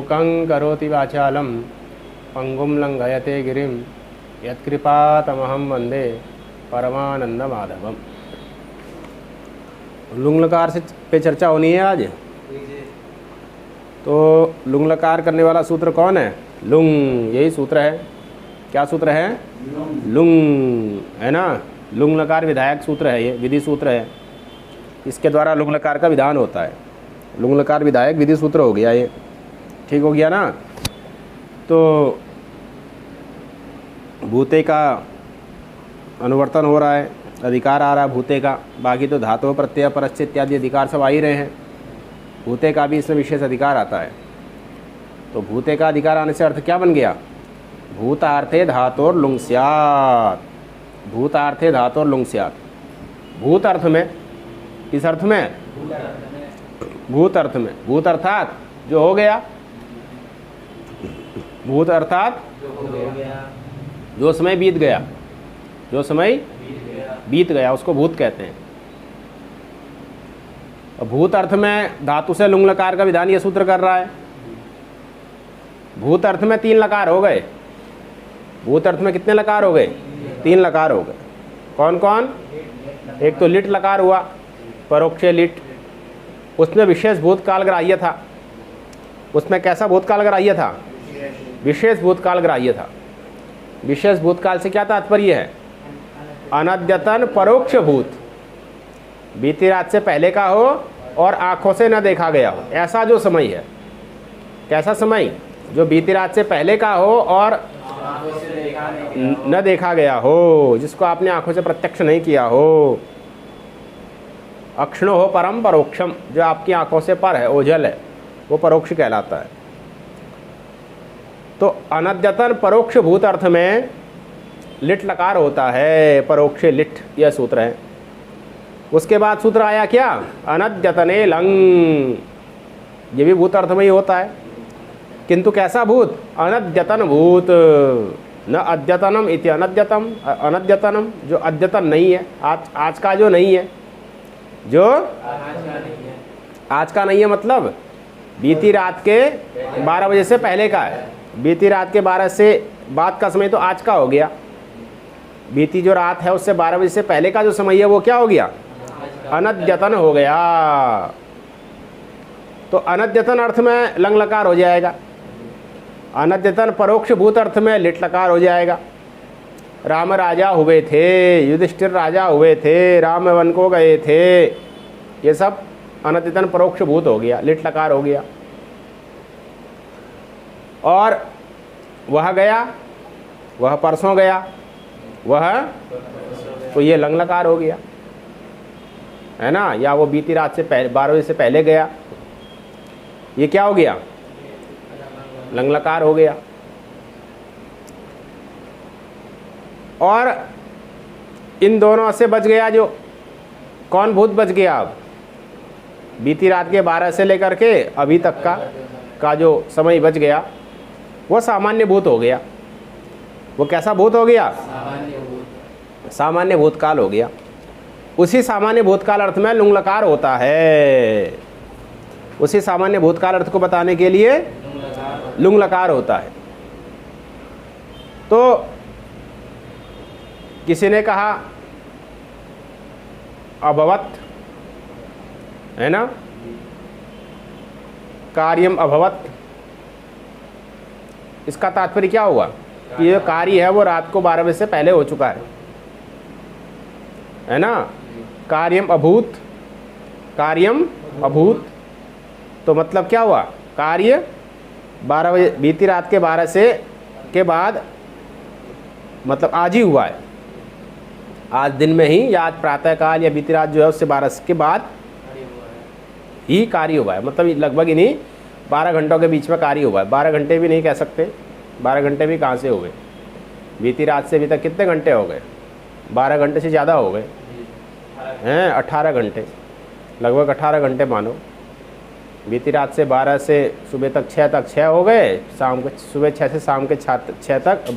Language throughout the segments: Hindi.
मूकं करोति वाचालं पंगुं लंघयते गिरिं यत्कृपातमहं वंदे परमानंद माधवम। लुंग लकार से पे चर्चा होनी है आज। तो लुंग लकार करने वाला सूत्र कौन है? लुंग, यही सूत्र है। क्या सूत्र है? लुंग, है ना। लुंग लकार विधायक सूत्र है, ये विधि सूत्र है। इसके द्वारा लुंग लकार का विधान होता है। लुंग लकार विधायक विधि सूत्र हो गया ये, ठीक हो गया ना। तो भूते का अनुवर्तन हो रहा है, अधिकार आ रहा है भूते का। बाकी तो धातु प्रत्यय परस्य इत्यादि अधिकार सब आ ही रहे हैं। भूते का भी इसमें विशेष अधिकार आता है। तो भूते का अधिकार आने से अर्थ क्या बन गया? भूतार्थे धातोर लुंग स्यात्। भूतार्थे धातोर लुंग स्यात्। भूत अर्थ में, किस अर्थ में? भूत अर्थ में। भूत अर्थात जो हो गया। भूत अर्थात जो समय बीत गया, जो समय बीत गया उसको भूत कहते हैं। भूत अर्थ में धातु से लुंग लकार का विधान ये सूत्र कर रहा है। भूत अर्थ में 3 लकार हो गए। भूत अर्थ में कितने लकार हो गए? 3 लकार हो गए। कौन कौन? एक तो लिट लकार हुआ, परोक्ष लिट। उसमें विशेष भूतकाल ग्राह्य था। उसमें कैसा भूतकाल ग्राह्य था? विशेष भूतकाल ग्राह्य था। विशेष भूतकाल से क्या तात्पर्य है? अनद्यतन परोक्ष भूत, बीती रात से पहले का हो और आंखों से न देखा गया हो, ऐसा जो समय है। कैसा समय? जो बीती रात से पहले का हो और न देखा गया हो, जिसको आपने आंखों से प्रत्यक्ष नहीं किया हो। अक्षण हो परम परोक्षम, जो आपकी आंखों से पर है, ओझल है, वो परोक्ष कहलाता है। तो अनद्यतन परोक्ष भूत अर्थ में लिट लकार होता है, परोक्ष लिट, यह सूत्र है। उसके बाद सूत्र आया क्या? अनद्यतने लंग। ये भी भूत अर्थ में ही होता है, किंतु कैसा भूत? अनद्यतन भूत। न अद्यतनम इति अनद्यतम। अनद्यतनम जो अद्यतन नहीं है, आज का जो नहीं है, जो आज का नहीं है, मतलब बीती रात के 12 बजे से पहले का है। बीती रात के 12 से बाद का समय तो आज का हो गया। बीती जो रात है उससे 12 बजे से पहले का जो समय है वो क्या हो गया? अनद्यतन हो गया। तो अनद्यतन अर्थ में लंग लकार हो जाएगा। अनद्यतन परोक्ष भूत अर्थ में लिट लकार हो जाएगा। राम राजा हुए थे, युधिष्ठिर राजा हुए थे, राम वन को गए थे, ये सब अनद्यतन परोक्ष भूत हो गया, लिट लकार हो गया। और वह गया, वह परसों गया, वह, तो ये लंग लकार हो गया, है ना। या वो बीती रात से पहले 12 बजे से पहले गया, ये क्या हो गया? लंग लकार हो गया। और इन दोनों से बच गया जो, कौन भूत बच गया? अब बीती रात के 12 से लेकर के अभी तक का जो समय बच गया वो सामान्य भूत हो गया। वो कैसा भूत हो गया? सामान्य भूतकाल हो गया। उसी सामान्य भूतकाल अर्थ में लुंग लकार होता है। उसी सामान्य भूतकाल अर्थ को बताने के लिए लुंग लकार होता है। तो किसी ने कहा अभवत, है ना, कार्यम अभवत। इसका तात्पर्य क्या हुआ? कि ये कार्य है वो रात को 12 बजे से पहले हो चुका है ना। कार्यम अभूत, कार्यम अभूत, तो मतलब क्या हुआ? कार्य 12 बजे, बीती रात के 12 से के बाद, मतलब आज ही हुआ है, आज दिन में ही, या आज प्रातःकाल या बीती रात जो है उससे 12 के बाद ही कार्य हुआ है। मतलब लगभग इन्हीं 12 घंटों के बीच में कार्य हुआ है। 12 घंटे भी नहीं कह सकते, 12 घंटे भी कहाँ से हो गए? बीती रात से अभी तक कितने घंटे हो गए? 12 घंटे से ज़्यादा हो गए हैं, 18 घंटे, लगभग 18 घंटे मानो। बीती रात से 12 से सुबह तक 6 तक 6 हो गए, शाम को सुबह 6 से शाम के 6 तक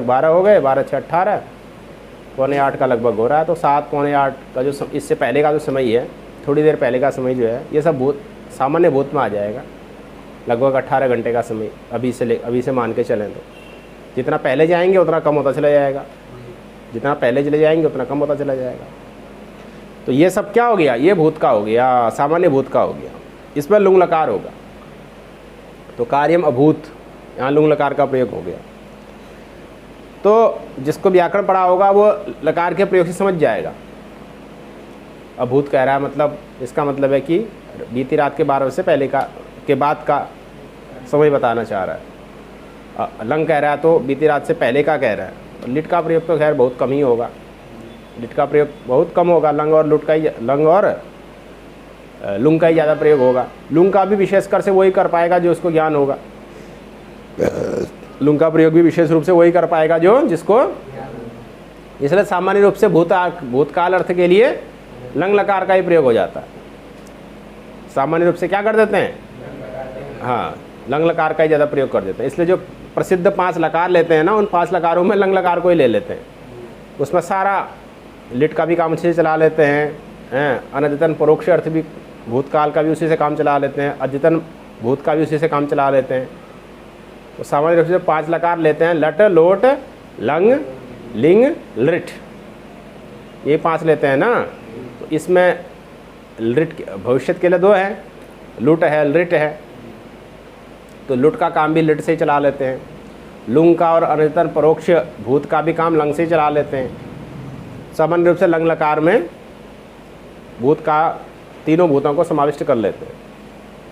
12 हो गए, 12 6 18, 7:45 का लगभग हो रहा है। तो 7 पौने 8 का जो इससे पहले का जो समय है, थोड़ी देर पहले का समय जो है, ये सब भूत, सामान्य भूत में आ जाएगा। लगभग 18 घंटे का समय अभी से मान के चलें तो जितना पहले जाएंगे उतना कम होता चला जाएगा, जितना पहले चले जाएंगे उतना कम होता चला जाएगा। तो ये सब क्या हो गया, ये भूत का हो गया, सामान्य भूत का हो गया, इसमें लुंग लकार होगा। तो कार्यम अभूत, यहाँ लुंग लकार का प्रयोग हो गया। तो जिसको व्याकरण पढ़ा होगा वो लकार के प्रयोग से समझ जाएगा। अभूत कह रहा है मतलब इसका मतलब है कि बीती रात के 12 बजे से पहले का के बाद का समय बताना चाह रहा है। लंग कह रहा है तो बीती रात से पहले का कह रहा है। लिट का प्रयोग तो खैर बहुत कम ही होगा, लिट का प्रयोग बहुत कम होगा। लंग और लुट का ही, लंग और लुंग का ही ज़्यादा प्रयोग होगा। लुंग का भी विशेषकर से वही कर पाएगा जो उसको ज्ञान होगा। लुंग का प्रयोग भी विशेष रूप से वही कर पाएगा जो जिसको, इसलिए सामान्य रूप से भूतकाल अर्थ के लिए लंग लकार का ही प्रयोग हो जाता है। सामान्य रूप से क्या कर देते हैं, हाँ लंग लकार का ही ज़्यादा प्रयोग कर देते हैं। इसलिए जो प्रसिद्ध 5 लकार लेते हैं ना, उन 5 लकारों में लंग लकार को ही ले लेते हैं। उसमें सारा लिट का भी काम अच्छे से चला लेते हैं, अनद्यतन परोक्ष अर्थ भी भूतकाल का भी उसी से काम चला लेते हैं, अद्यतन भूत का भी उसी से काम चला लेते हैं। तो सामान्य रूप से 5 लकार लेते हैं, लट लोट लंग लिंग लिट, ये 5 लेते हैं ना। तो इसमें लिट भविष्य के लिए 2 है, लुट है लिट है। तो लुट का काम भी लिट से ही चला लेते हैं। लुंग का और अनद्यतन परोक्ष भूत का भी काम लंग से ही चला लेते हैं। सामान्य रूप से लंग लकार में भूत का तीनों भूतों को समाविष्ट कर लेते हैं।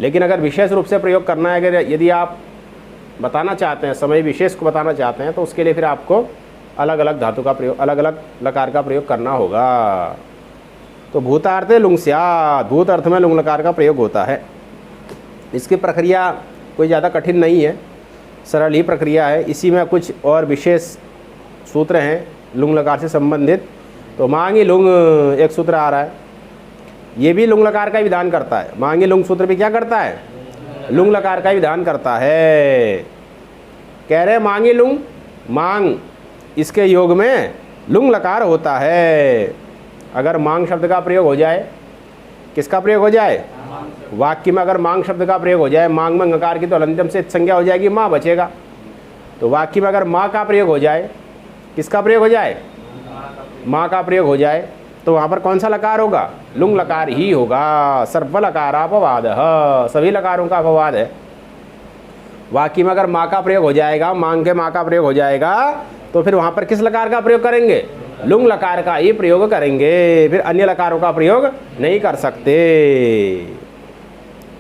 लेकिन अगर विशेष रूप से प्रयोग करना है, अगर यदि आप बताना चाहते हैं, समय विशेष को बताना चाहते हैं, तो उसके लिए फिर आपको अलग अलग धातु का प्रयोग, अलग अलग लकार का प्रयोग करना होगा। तो भूतार्थे लुंग स्यात्, भूत अर्थ में लुंग लकार का प्रयोग होता है। इसकी प्रक्रिया कोई ज़्यादा कठिन नहीं है, सरल ही प्रक्रिया है। इसी में कुछ और विशेष सूत्र हैं लुंग लकार से संबंधित। तो मांगी लुंग एक सूत्र आ रहा है, ये भी लुंग लकार का ही विधान करता है। मांगी लुंग सूत्र भी क्या करता है, लुंग लकार का ही विधान करता है। कह रहे मांगी लुंग, मांग इसके योग में लुंग लकार होता है। अगर मांग शब्द का प्रयोग हो जाए, किसका प्रयोग हो जाए, वाक्य में अगर मांग शब्द का प्रयोग हो जाए, मांग में ngकार की तो अलंत्यम से संज्ञा हो जाएगी, माँ बचेगा। तो वाक्य में अगर माँ का प्रयोग हो जाए, किसका प्रयोग हो जाए, माँ का प्रयोग हो जाए, तो वहाँ पर कौन सा लकार होगा, लुंग लकार ही होगा। सर्व लकारापवाद, सभी लकारों का अपवाद है। वाक्य में अगर माँ का प्रयोग हो जाएगा, मांग के माँ का प्रयोग हो जाएगा, तो फिर वहाँ पर किस लकार का प्रयोग करेंगे, लुंग लकार का ही प्रयोग करेंगे। फिर अन्य लकारों का प्रयोग नहीं कर सकते।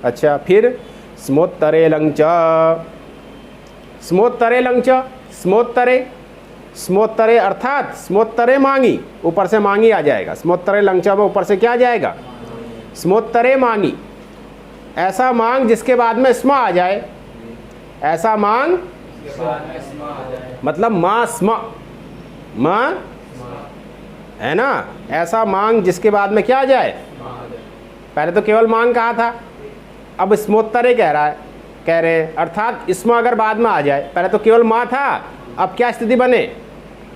अच्छा, फिर स्मोत्तरे लंच, स्मोत्तरे लंच, स्मोत्तरे, स्मोत्तरे अर्थात स्मोत्तरे मांगी, ऊपर से मांगी आ जाएगा। स्मोत्तरे लंच में ऊपर से क्या आ जाएगा, स्मोत्तरे मांगी। ऐसा मांग जिसके बाद में स्म आ जाए, ऐसा मांग मतलब माँ स्म, माँ है ना, ऐसा मांग जिसके बाद में क्या आ जाए, पहले तो केवल मांग कहा था, अब स्मोत्तरे कह रहा है, कह रहे हैं अर्थात इसमें अगर बाद में आ जाए, पहले तो केवल माँ था, अब क्या स्थिति बने,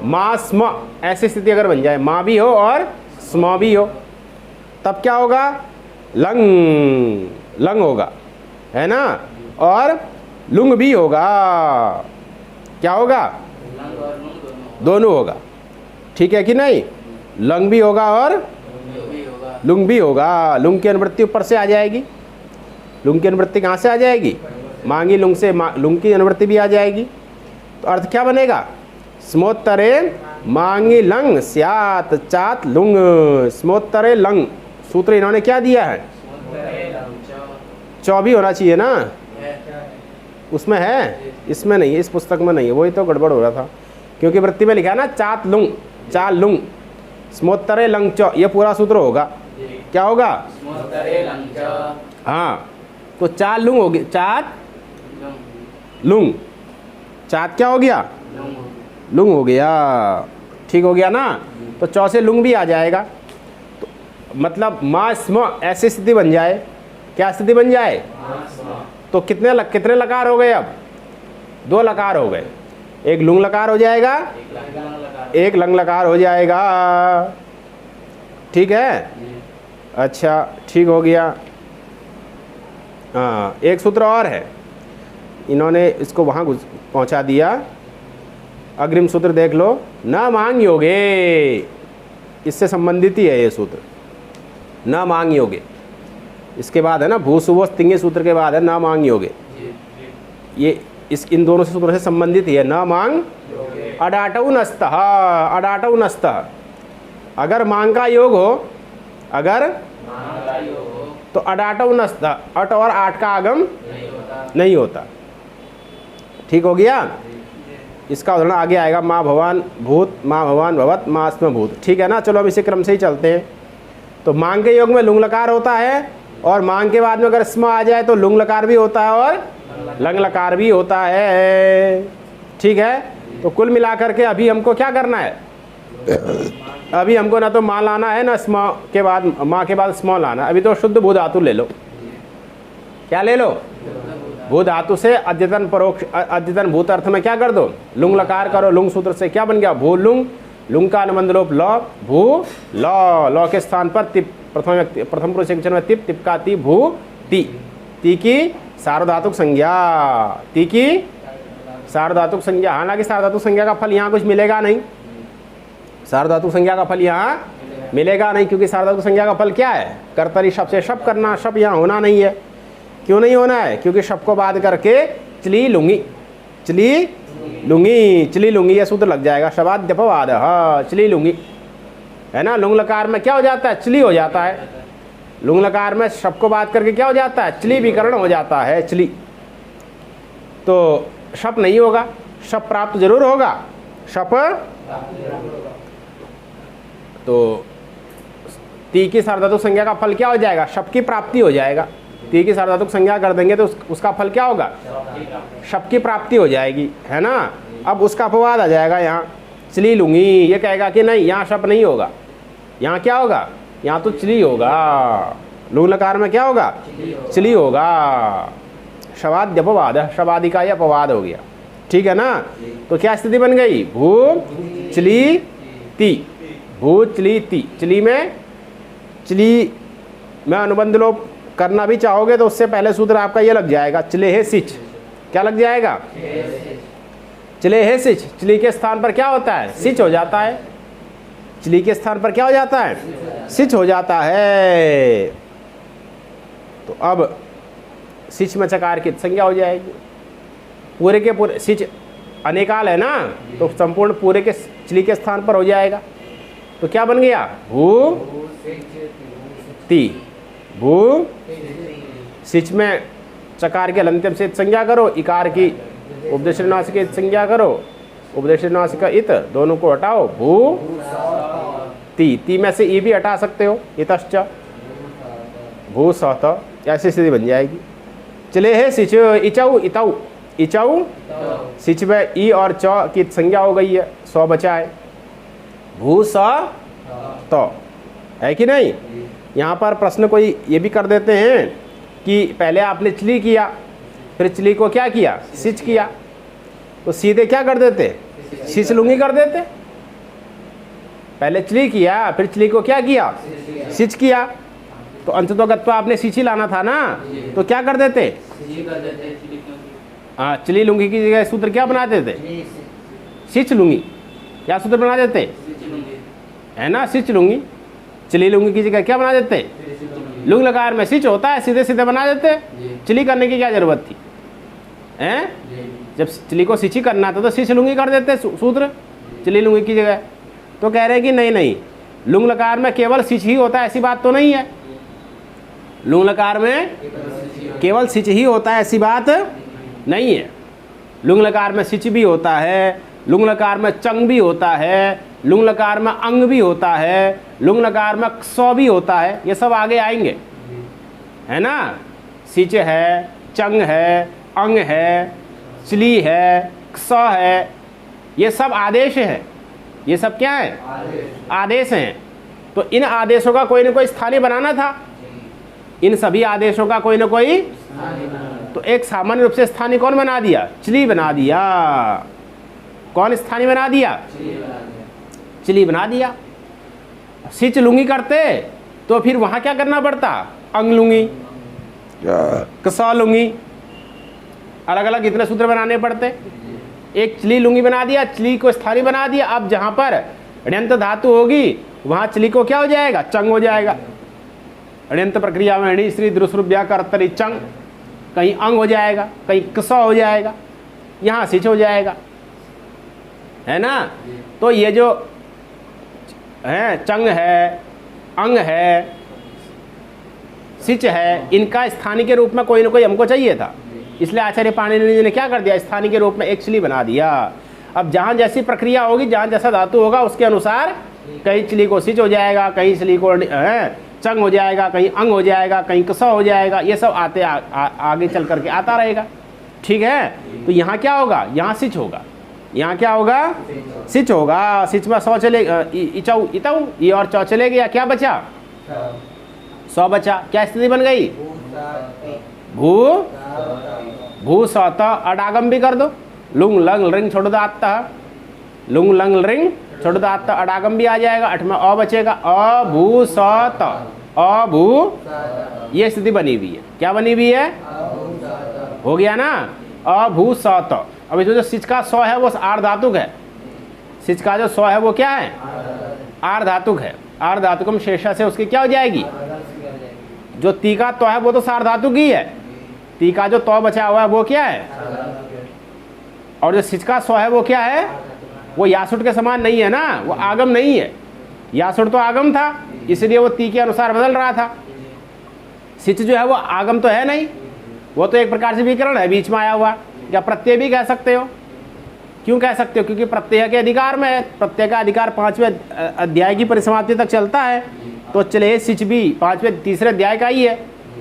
माँ स्म, ऐसी स्थिति अगर बन जाए, माँ भी हो और स्म भी हो, तब क्या होगा, लंग, लंग होगा, है ना, और लुंग भी होगा। क्या होगा, दोनों होगा, ठीक है कि नहीं, लंग भी होगा और लुंग भी होगा। लुंग की अनुवृत्ति ऊपर से आ जाएगी, लुंग की अनुवृत्ति कहाँ से आ जाएगी, मांगी लुंग से, लुंग की अनुवृत्ति भी आ जाएगी। तो अर्थ क्या बनेगा, स्मोत्तरे मांगी लंग स्यात् चात लुंग, स्मोत्तरे लंग। सूत्र इन्होंने क्या दिया है, 24 होना चाहिए ना, उसमें है, इसमें नहीं है, इस पुस्तक में नहीं है, वही तो गड़बड़ हो रहा था, क्योंकि वृत्ति में लिखा है ना चात लुंग, चाल लुंग, स्मोत्तरे लंग च, ये पूरा सूत्र होगा। क्या होगा, हाँ, तो चाल लुंग होगी, चात लुंग, चात क्या हो गया, लुंग हो गया, ठीक हो गया ना। तो चौ से लुंग भी आ जाएगा, तो मतलब मा स्म ऐसी स्थिति बन जाए, क्या स्थिति बन जाए, तो कितने लकार हो गए, अब 2 लकार हो गए, एक लुंग लकार हो जाएगा, एक लंग लकार हो जाएगा, ठीक है। अच्छा, ठीक हो गया। हाँ, एक सूत्र और है, इन्होंने इसको वहाँ पहुँचा दिया। अग्रिम सूत्र देख लो, न मांग योगे, इससे संबंधित ही है ये सूत्र, न मांग योगे। इसके बाद है ना भूसुवोस तिंगे सूत्र के बाद है न मांग योगे। ये इन दोनों से सूत्रों से संबंधित ही है। न मांग अडाटऊ नस्तः, अडाटऊ नस्तः, अगर मांग का योग हो, अगर तो अडाटऊ नस्तः, अट और आठ का आगम नहीं होता। ठीक हो गया। इसका उदाहरण आगे आएगा, माँ भवान भूत, माँ भवान भवत, माँ अस्म भूत। ठीक है ना। चलो अब इसी क्रम से ही चलते हैं। तो मांग के योग में लुंग लकार होता है, और मांग के बाद में अगर स्म आ जाए तो लुंग लकार भी होता है और लंग लकार भी होता है। ठीक है। तो कुल मिलाकर के अभी हमको क्या करना है, अभी हमको ना तो माँ लाना है ना स्म के बाद, माँ के बाद स्म लाना। अभी तो शुद्ध भू धातु ले लो। क्या ले लो? भू धातु से अद्यतन परोक्ष, अद्यतन भूत अर्थ में क्या कर दो, लुंग लकार करो। लुंग सूत्र से क्या बन गया, भू लुंग, लुंग का अनुबंध लोप ल, भू ल, ल के स्थान पर तिप, प्रथम पुरुष एक वचन में तिप, तिप का ती, भू ती, ती की सार्वधातुक संज्ञा, ती की सार्वधातुक संज्ञा। हालांकि सार्वधातुक संज्ञा का फल यहाँ कुछ मिलेगा नहीं, सार्वधातुक संज्ञा का फल यहाँ मिलेगा नहीं, क्योंकि सार्वधातुक संज्ञा का फल क्या है, कर्तरी शब्द से शब्द करना। शब्द यहाँ होना नहीं है। क्यों नहीं होना है? क्योंकि शब्द को बाध करके चली लुंगी, चली लुंगी, चली लुंगी यह सूत्र लग जाएगा। शबाद जपवाद, हाँ चली लुंगी है ना। लुंग लकार में क्या हो जाता है, चली हो जाता है। लुंग लकार में शब्द को बात करके क्या हो जाता है, चली विकरण हो जाता है, चली। तो शप नहीं होगा, शप प्राप्त जरूर होगा, शप। तो ती की सार्वधातुक संज्ञा का फल क्या हो जाएगा, शप की प्राप्ति हो जाएगा। ती की सार्वधातुक संज्ञा कर देंगे तो उसका फल क्या होगा, शप की प्राप्ति हो जाएगी, है ना। अब उसका अपवाद आ जाएगा यहाँ, चली लूंगी। ये कहेगा कि नहीं, यहाँ शप नहीं होगा, यहाँ क्या होगा, यहाँ तो चली होगा। लुंग लकार में क्या होगा, चली होगा। शबाद अपवाद, शबादि का ये अपवाद हो गया। ठीक है ना। तो क्या स्थिति बन गई, भू चली ती, भू चली ती। चली में अनुबंध लोप करना भी चाहोगे तो उससे पहले सूत्र आपका ये लग जाएगा, चले है सिच। क्या लग जाएगा, चले है सिच। चली के स्थान पर क्या होता है, सिच हो जाता है। चली के स्थान पर क्या हो जाता है, सिच हो जाता है। तो अब सिच में चकार की संज्ञा हो जाएगी। पूरे के पूरे सिच अनेकाल है ना, तो संपूर्ण पूरे के चली के स्थान पर हो जाएगा। तो क्या बन गया, भू ती, भू सिच में चकार के अंतिम से संज्ञा करो, इकार की उपदेश नासिक संज्ञा करो, उपदेश नासिक इत दोनों को हटाओ, भू ती। ती में से ई भी हटा सकते हो, इतश्च भू सहत, ऐसी स्थिति बन जाएगी। चले है सिच इचऊ इतऊ, इचऊ सिच में ई और च की संज्ञा हो गई है, सौ बचा है, भू स तो, है कि नहीं। यहाँ पर प्रश्न कोई ये भी कर देते हैं कि पहले आपने चली किया, फिर चली को क्या किया, सिच किया, तो सीधे क्या कर देते, सिच लुंगी कर देते। पहले चली किया, फिर चली को क्या किया, सिच किया, तो अंततः गत्वा आपने सिच ही लाना था ना, तो क्या कर देते, हाँ चली लुंगी की जगह सूत्र क्या बना देते, सिच लुंगी। क्या सूत्र बना देते, है ना, सिच लुंगी। चली लुंगी की जगह क्या बना देते, लुंग लकार में सिच होता है, सीधे सीधे बना देते। चली करने की क्या जरूरत थी, हैं? जब चली को सिच ही करना था तो सिच लुंगी कर देते सूत्र चली लुंगी की जगह। तो कह रहे हैं कि नहीं नहीं, लुंग लकार में केवल सिच ही होता है ऐसी बात तो नहीं है। लुंग लकार में केवल सिच ही होता है ऐसी बात नहीं है। लुंग लकार में सिच भी होता है, लुंग लकार में चंग भी होता है, लुंग लकार में अंग भी होता है, लुंग लकार में क्सौ भी होता है। ये सब आगे आएंगे, है ना। सिच है, चंग है, अंग है, चली है, क्सौ है, ये सब आदेश है। ये सब क्या है, आदेश हैं। तो इन आदेशों का कोई ना कोई स्थानीय बनाना था। इन सभी आदेशों का कोई ना कोई, तो एक सामान्य रूप से स्थानीय कौन बना दिया, चली बना दिया। कौन स्थानीय बना दिया, चली बना दिया। सिच लुंगी करते तो फिर वहां क्या करना पड़ता, अंग लुंगी, कसा लुंगी, अलग अलग इतने सूत्र बनाने पड़ते। एक चली लुंगी बना दिया, चली को स्थानी बना दिया। अब जहां पर ण्यंत धातु होगी वहां चली को क्या हो जाएगा, चंग हो जाएगा। ण्यंत प्रक्रिया में णी श्री द्रुसृभ्या कर्तरी चंग, कहीं अंग हो जाएगा, कहीं कसा हो जाएगा, यहां सिच हो जाएगा, है ना। तो ये जो है चंग है, अंग है, सिच है, इनका स्थानीय के रूप में कोई ना कोई हमको चाहिए था, इसलिए आचार्य पाणिनि जी ने क्या कर दिया, स्थानीय के रूप में एक चली बना दिया। अब जहां जैसी प्रक्रिया होगी, जहां जैसा धातु होगा, उसके अनुसार कहीं चली को सिच हो जाएगा, कहीं चली को चंग हो जाएगा, कहीं अंग हो जाएगा, कहीं कसा हो जाएगा। ये सब आते आगे चल करके आता रहेगा, ठीक है। तो यहाँ क्या होगा, यहाँ सिच होगा, यहाँ क्या होगा, सिच होगा। सिच में सौ चले इचऊ इतऊ, ये और चौ चले गया, क्या बचा, सौ बचा। क्या स्थिति बन गई, भू भू सौत। अडागम भी कर दो, लुंग लंग रिंग छोड़ दो आत्ता, लुंग लंग रिंग छोड़ दो आत्ता, अडागम भी आ जाएगा। 8 में अ बचेगा, अभू सौत, अभू। ये स्थिति बनी हुई है, क्या बनी हुई है, हो गया ना, अभू सौत। अब इसमें जो सिच का सौ है वो आर्ध धातुक है, सिच का जो सौ है वो क्या है, आर्ध धातुक है। आर्ध धातुकम शेषा से उसकी क्या हो जाएगी, जो ती का तो है वो तो सार्ध धातुक ही है, ती का जो तो बचा हुआ है वो क्या है, और जो सिच का सौ है वो क्या है, वो यासुट के समान नहीं है ना, वो आगम नहीं है। यासुट तो आगम था, इसलिए वो ती के अनुसार बदल रहा था। सिच जो है वो आगम तो है नहीं, वो तो एक प्रकार से विकरण है, बीच में आया हुआ। या प्रत्यय भी कह सकते हो, क्यों कह सकते हो, क्योंकि प्रत्यय के अधिकार में है। प्रत्यय का अधिकार 5वें अध्याय की परिसमाप्ति तक चलता है, तो चले सिच भी 5वें तीसरे अध्याय का ही है,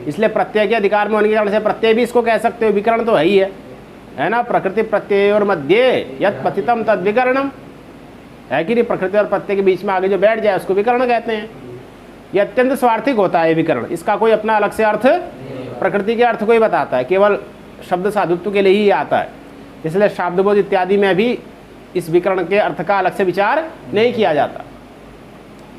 इसलिए प्रत्यय के अधिकार में होने के कारण से प्रत्यय भी इसको कह सकते हो, विकरण तो है ही है ना। प्रकृति प्रत्यय और मध्य यत् पतितम तद विकरणम, है कि नहीं। प्रकृति और प्रत्यय के बीच में आगे जो बैठ जाए उसको विकरण कहते हैं। ये अत्यंत स्वार्थिक होता है विकरण, इसका कोई अपना अलग से अर्थ, प्रकृति के अर्थ को ही बताता है, केवल शब्द साधुत्व के लिए ही आता है। इसलिए शब्दबोध इत्यादि में भी इस विकरण के अर्थ का अलग से विचार नहीं किया जाता।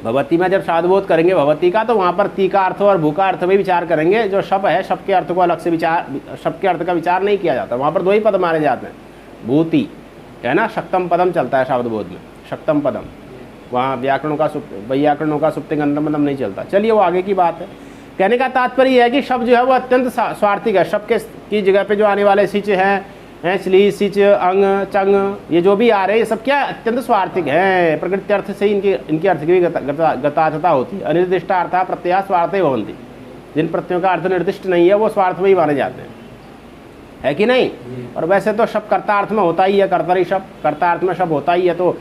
भगवती में जब शब्दबोध करेंगे भगवती का, तो वहाँ पर ती का अर्थ और भू का अर्थ में विचार करेंगे। जो शब्द है, शब्द के अर्थ को अलग से विचार, शब्द के अर्थ का विचार नहीं किया जाता। वहाँ पर 2 ही पद मारे जाते हैं, भूति है ना, शक्तम पदम चलता है शब्दबोध में, शक्तम पदम। वहाँ व्याकरणों का वैयाकरणों का सुप्ति गंधम पदम नहीं चलता। चलिए वो आगे की बात है। कहने का तात्पर्य है कि शब्द जो है वो अत्यंत स्वार्थिक है। शब्द की जगह पे जो आने वाले सिच हैं, चली सिच अंग चंग, ये जो भी आ रहे हैं, ये सब क्या अत्यंत स्वार्थिक हैं। प्रकृति अर्थ से इनके अर्थ की भी गतार्थता होती है। अनिर्दिष्ट अर्था प्रत्यय स्वार्थे भवन्ति, जिन प्रत्ययों का अर्थ निर्दिष्ट नहीं है वो स्वार्थ में ही माने जाते हैं, है कि नहीं। और वैसे तो शब्द कर्ता अर्थ में होता ही है, कर्तरी शब्द कर्ता अर्थ में शब्द होता ही है। तो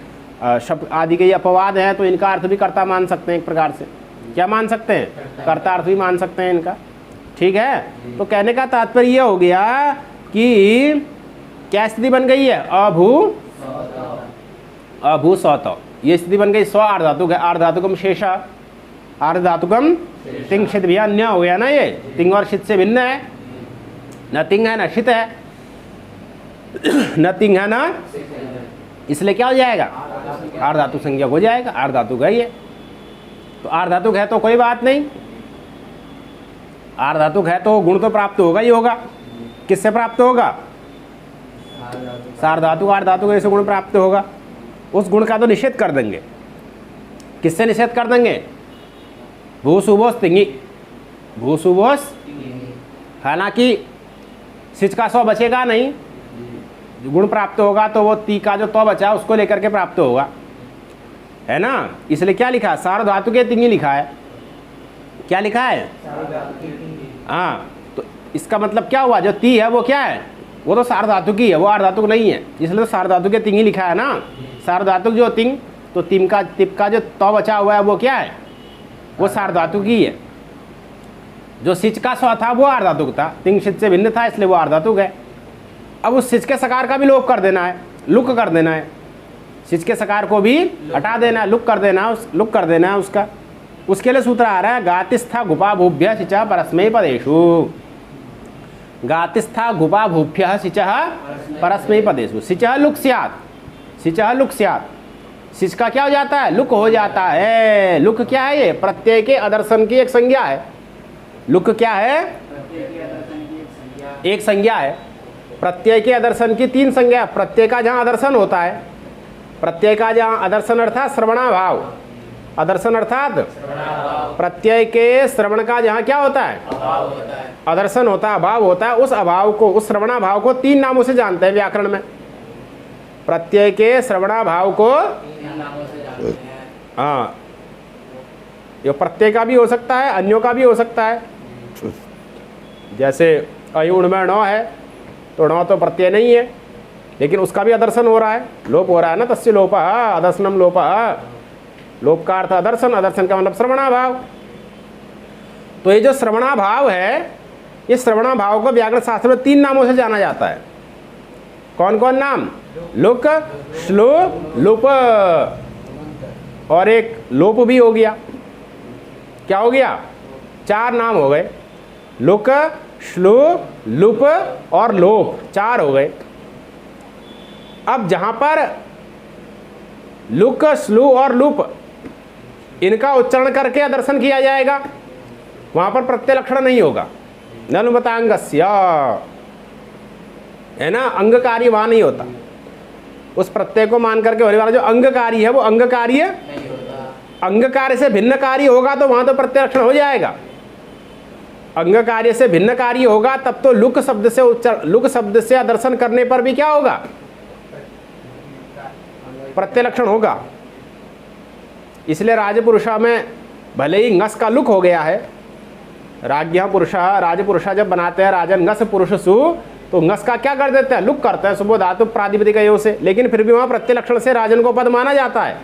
शब्द आदि के ये अपवाद हैं, तो इनका अर्थ भी कर्ता मान सकते हैं, एक प्रकार से क्या मान सकते हैं, कर्ता अर्थ भी मान सकते हैं इनका, ठीक है। तो कहने का तात्पर्य ये हो गया कि क्या स्थिति बन गई है, अभू सौत, ये स्थिति बन गई। 100 आर्धातुक है, आर्धातुकम शेषा, आर्धातुकम तिंग शित भी अन्य हो गया ना, ये तिंग और शित से भिन्न है, न तिंग है न शित है, न तिंग है न, इसलिए क्या हो जाएगा, आर्धातुक संज्ञक हो जाएगा। आर्धातुक है ये, तो आर्धातुक है तो कोई बात नहीं, आर्धातुक है तो गुण तो प्राप्त होगा ही होगा। किससे प्राप्त होगा, सार्वधातुक आर्धातुक ऐसे गुण प्राप्त होगा। उस गुण का तो निषेध कर देंगे। किससे निषेध कर देंगे, भूसुभोस तिंगी, भूसुभोस। हालांकि सिच का 100 बचेगा नहीं, गुण प्राप्त होगा तो वो ती का जो तो बचा उसको लेकर के प्राप्त होगा, है ना। इसलिए क्या लिखा है, सार्वधातुक तिंगी लिखा है। क्या लिखा है, हाँ। तो इसका मतलब क्या हुआ, जो ती है वो क्या है, वो तो सार्वधातुक ही है, वो आर्धातुक नहीं है, इसलिए तो सार्वधातुक तिंगी लिखा है ना। सार्वधातुक जो तिंग, तो तिम का तिप का जो तो बचा हुआ है वो क्या है, वो सार्वधातुक ही है। जो सिच का 100 था वो आर्धातुक था, तिंग सिच से भिन्न था, इसलिए वो आर्धातुक है। अब उस सिच के सकार का भी लोप कर देना है, लुक कर देना है, सिच के सकार को भी हटा देना है, लुक कर देना, लुक कर देना है उसका। उसके लिए सूत्र आ रहा है, गातिस्था गुपा भूभ्य सिचा परस्मै पदेषु, गातिस्था गुपा भूभ्य सिचः परस्मै पदेषु। सिचः लुक स्यात्, सिचः लुक स्यात्, सिच का क्या हो जाता है, लुक हो जाता है। लुक क्या है, ये प्रत्यय के अदर्शन की एक संज्ञा है। लुक क्या है, एक संज्ञा है, प्रत्यय के आदर्शन की 3 संज्ञा। प्रत्यय का जहाँ आदर्शन होता है, प्रत्यय का जहाँ आदर्शन अर्थात श्रवणाभाव, आदर्शन अर्थात प्रत्यय के श्रवण का जहाँ क्या होता है, आदर्शन होता है, अभाव होता है। उस अभाव को, उस श्रवणाभाव को 3 नामों से जानते हैं व्याकरण में। प्रत्यय के श्रवणाभाव को, हाँ, ये प्रत्यय का भी हो सकता है, अन्यों का भी हो सकता है। जैसे अयुण में ण है तो ण तो प्रत्यय नहीं है, लेकिन उसका भी आदर्शन हो रहा है, लोप हो रहा है ना, तस्य लोप आदर्शनम लोप। लोप का अर्थ आदर्शन, आदर्शन का मतलब श्रवणाभाव। तो ये जो श्रवणाभाव है, ये श्रवणाभाव को व्याकरण शास्त्र में 3 नामों से जाना जाता है। कौन कौन नाम? लुक, श्लु, लुप, और एक लोप भी हो गया। क्या हो गया? 4 नाम हो गए, लुक, श्लु, लुप और लोप, 4 हो गए। अब जहां पर लुक, श्लु और लुप, इनका उच्चारण करके आदर्शन किया जाएगा, वहां पर प्रत्यय लक्षण नहीं होगा। ननुमतांगस्य है ना, अंग कार्य वहां नहीं होता। उस प्रत्यय को मान करके होने वाला जो अंग कार्य है वो अंग कार्य नहीं होता। अंग कार्य से भिन्न कार्य होगा तो वहां तो प्रत्यय लक्षण हो जाएगा। अंग कार्य से भिन्न कार्य होगा तब तो लुक शब्द से उच्चारण, लुक शब्द से आदर्शन करने पर भी क्या होगा? प्रत्यय लक्षण होगा। इसलिए राजपुरुषा में भले ही ngस का लुक हो गया है, राज्ञ पुरुषा, राजपुरुषा जब बनाते हैं राजन ngस पुरुष सु, तो ngस का क्या कर देते हैं? लुक करते हैं सुबह धातु प्रातिपदिक योग से, लेकिन फिर भी वहां प्रत्यय लक्षण से राजन को पद माना जाता है,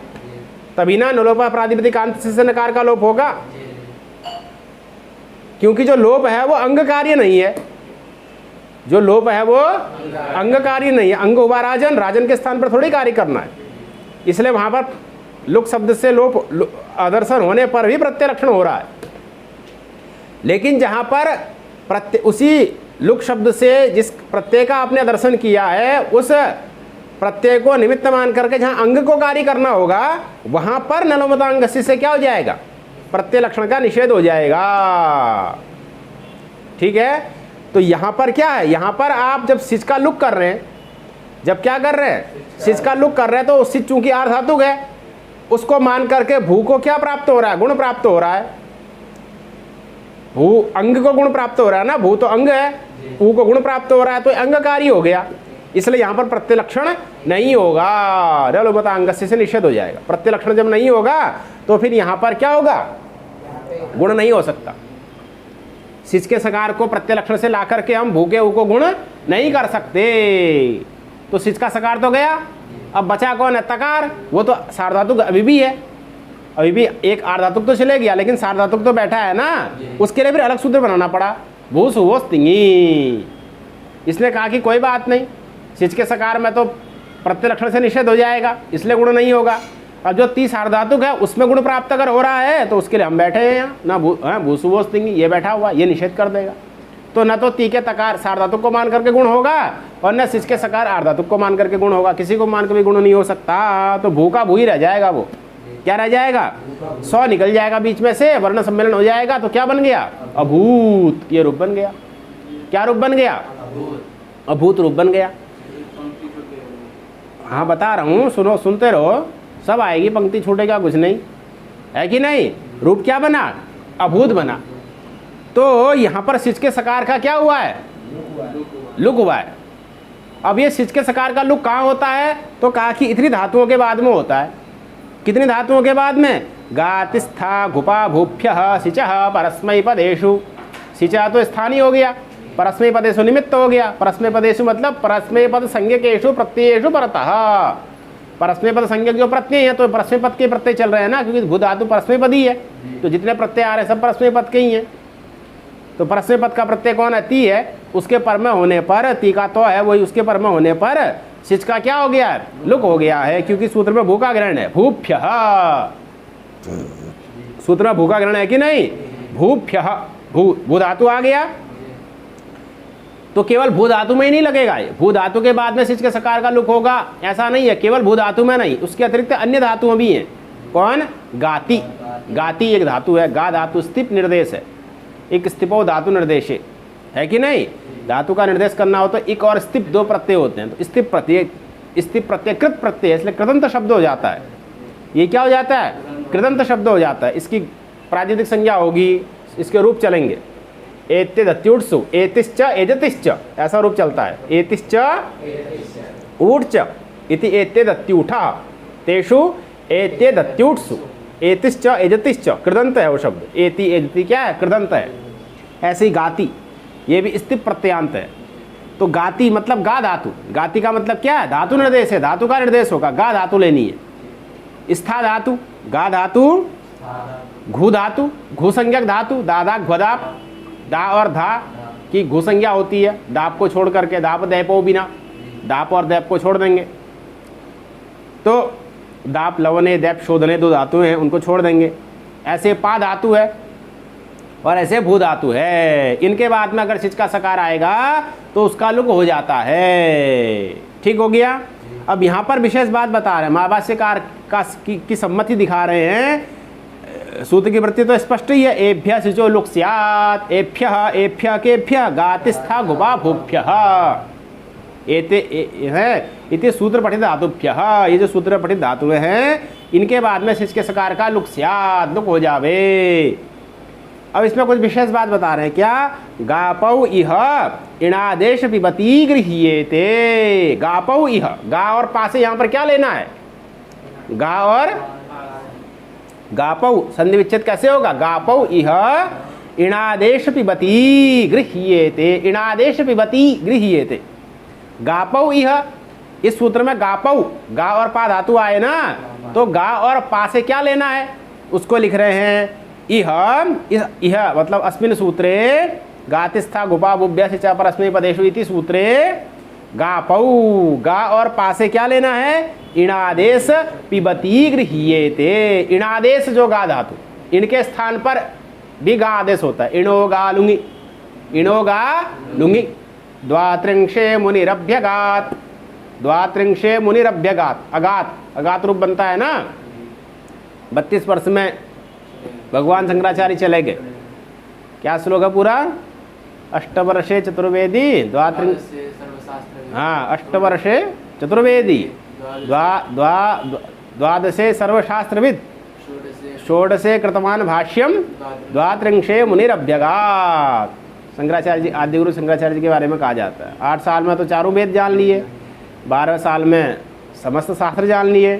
तभी ना नलोपा प्रातिपदिक अंत से नकार का लोप होगा। क्योंकि जो लोप है वो अंग कार्य नहीं है, जो लोप है वो अंग कार्य नहीं है। अंग हुआ राजन, राजन के स्थान पर थोड़ी कार्य करना है, इसलिए वहां पर लुक शब्द से लोप आदर्शन होने पर भी प्रत्यय लक्षण हो रहा है। लेकिन जहां पर प्रत्यय, उसी लुक शब्द से जिस प्रत्यय का आपने आदर्शन किया है, उस प्रत्यय को निमित्त मान करके जहां अंग को कार्य करना होगा, वहां पर नलोमतांग से क्या हो जाएगा? प्रत्यय लक्षण का निषेध हो जाएगा। ठीक है, तो यहां पर क्या है? यहां पर आप जब सिच का लुक कर रहे हैं, जब क्या कर रहे हैं? सिच का लुक कर रहे हैं, तो सिच चूंकि आर्ध धातुक है, उसको मान करके भू को क्या प्राप्त हो रहा है? गुण प्राप्त हो रहा है। भू अंग को गुण प्राप्त हो रहा है ना, भू तो अंग है, भू को गुण प्राप्त हो रहा है, तो अंगकारी हो गया। इसलिए यहां पर प्रत्यय लक्षण नहीं होगा, नलोमतांग से निषेध हो जाएगा। प्रत्यय लक्षण जब नहीं होगा तो फिर यहां पर क्या होगा? गुण नहीं हो सकता। सिच के सकार को प्रत्यय लक्षण से ला करके हम भू के ऊ को गुण नहीं कर सकते। तो सिच का सकार तो गया, अब बचा कौन है? तकार। वो तो सार्वधातुक अभी भी है, अभी भी एक आर्धातुक तो चले गया, लेकिन सार्वधातुक तो बैठा है ना, उसके लिए फिर अलग सूत्र बनाना पड़ा, भूस हुओस तिंगी। इसने कहा कि कोई बात नहीं, सिच के सकार में तो प्रत्यय लक्षण से निषेध हो जाएगा, इसलिए गुण नहीं होगा। अब जो 30 सार्वधातुक है उसमें गुण प्राप्त अगर हो रहा है तो उसके लिए हम बैठे हैं यहाँ ना, भूस हुओस तिंगी ये बैठा हुआ, ये निषेध कर देगा। तो न तो ती के तकार सार्वधातुक को मान करके गुण होगा, और न सिच के सकार आर्धातुक को मान करके गुण होगा। किसी को मान के भी गुण नहीं हो सकता। तो भू का भू ही रह जाएगा। वो क्या रह जाएगा? सौ निकल जाएगा बीच में से, वर्ण सम्मेलन हो जाएगा, तो क्या बन गया? अभूत। ये रूप बन गया। क्या रूप बन गया? अभूत रूप बन गया। हाँ बता रहा हूँ, सुनो, सुनते रहो, सब आएगी, पंक्ति छूटेगा कुछ नहीं, है कि नहीं? रूप क्या बना? अभूत बना। तो यहां पर सिच के सकार का क्या हुआ है? लुक हुआ है। अब ये सिच के सकार का लुक कहाँ होता है? तो कहा कि इतनी धातुओं के बाद में होता है। कितनी धातुओं के बाद में? गातिस्था घुपा भूभ्य सिचः परस्मै पदेषु। सिचा तो स्थानीय हो गया, परस्मै पदेषु निमित्त हो गया। परस्मै पदेषु मतलब परस्मै पद संज्ञकेषु प्रत्ययेषु परतः। परस्मै पद संज्ञक जो प्रत्यय है, तो परस्मै पद के प्रत्यय चल रहे हैं ना, क्योंकि भू धातु परस्मै पद ही है, तो जितने प्रत्यय आ रहे हैं सब परस्मै पद के ही हैं। तो परस्मै पद का प्रत्यय कौन है? ती है। उसके पर में होने पर, ती का तो है वही, उसके पर में होने पर सिच का क्या हो गया है? लुक हो गया है, क्योंकि सूत्र में भू का ग्रहण है। भूभ्य, सूत्र में भू का ग्रहण है कि नहीं? भूभ्य, भू धातु आ गया, तो केवल भू धातु में ही नहीं लगेगा। भू धातु के बाद में सिच के सकार का लुक होगा, ऐसा नहीं है। केवल भू धातु में नहीं, उसके अतिरिक्त अन्य धातुओं भी हैं। कौन? गाति। गाति एक धातु है। गा धातु स्थिप निर्देश है, एक स्थिपो धातु निर्देश है। है कि नहीं। धातु का निर्देश करना हो तो इक और स्तिप दो प्रत्यय होते हैं, तो स्तिप प्रत्यय कृत प्रत्यय, इसलिए कृदंत शब्द हो जाता है। ये क्या हो जाता है, कृदंत शब्द हो जाता है। इसकी प्रातिनिधिक संज्ञा होगी, इसके रूप चलेंगे एत्यदत्युट्सु, एतिश्च एजतिश्च, ऐसा रूप चलता है। एतिश्च ऊट्च इति एत्यदत्यूठा, तेषु एत्यदत्युट्सु, एतिश्च एजतिश्च, कृदंत है वो शब्द। एति एजति क्या है, कृदंत है। ऐसे ही गाति, ये भी स्तिप प्रत्यांत है। तो गाति मतलब गा धातु, गाति का मतलब क्या है, धातु निर्देश है, धातु का निर्देश होगा, गा धातु लेनी है। स्था धातु, गा धातु, घू धातु, घू संज्ञक धातु, दादा घ्वदाप, दा और धा की घू संज्ञा होती है, दाप को छोड़ करके, दाप दैपो बिना, दाप और दैप को छोड़ देंगे। तो दाप लवने दैप शोधने दो धातु हैं, उनको छोड़ देंगे। ऐसे पा धातु है और ऐसे भू धातु है। इनके बाद में अगर सिच का सकार आएगा तो उसका लुक हो जाता है। ठीक हो गया। अब यहाँ पर विशेष बात बता रहे हैं, महाभाष्यकार की सम्मति दिखा रहे हैं। सूत्र की वृत्ति तो स्पष्ट ही है, एभ्य सिचो लुक स्यात्, एभ्य एभ्य केभ्य गातिस्था गुबा भूभ्य एते है इति सूत्र पठित धातुभ्य। ये जो सूत्र पठित धातु हैं इनके बाद में सिच के सकार का लुक स्यात्, लुक हो जावे। अब इसमें कुछ विशेष बात बता रहे हैं, क्या, गापौ इह इणादेश पिबती गृह्येते। गापौ इह, गा और पा से यहाँ पर क्या लेना है, गा और गापौ संधि विच्छेद कैसे होगा, गापौ इह इणादेश पिबती गृह्येते, इणादेश पिबती गृह्येते। गापौ इह, इस सूत्र में गापौ, गा और पा धातु आए ना, तो गा और पा से क्या लेना है, उसको लिख रहे हैं इह मतलब अस्मिन् सूत्रे गातिस्था गुपा बुभ्य सिचा परस्मै पदेषु इति सूत्रे गापौ, गा और पा से क्या लेना है, इणादेश पिबती गृह्येते। इणादेश जो गा धातु, इनके स्थान पर भी गा आदेश होता है। इणो गा लुंगी, इणो गा लुंगी। द्वात्रिंशे मुनिरभ्यगात, द्वात्रिंशे मुनिरभ्यगात, अगात, अगात रूप बनता है ना। 32 वर्ष में भगवान शंकराचार्य चले गए। क्या श्लोक है पूरा, अष्टवर्षे चतुर्वेदी हाँ, अष्टवर्षे चतुर्वेदी द्वादशे सर्वशास्त्रविद षोडशे कृतवान भाष्यम द्वात्रिंशे मुनिरभ्यगात। शंकराचार्य जी, आदिगुरु शंकराचार्य जी के बारे में कहा जाता है 8 साल में तो चारों वेद जान लिए, 12 साल में समस्त शास्त्र जान लिए,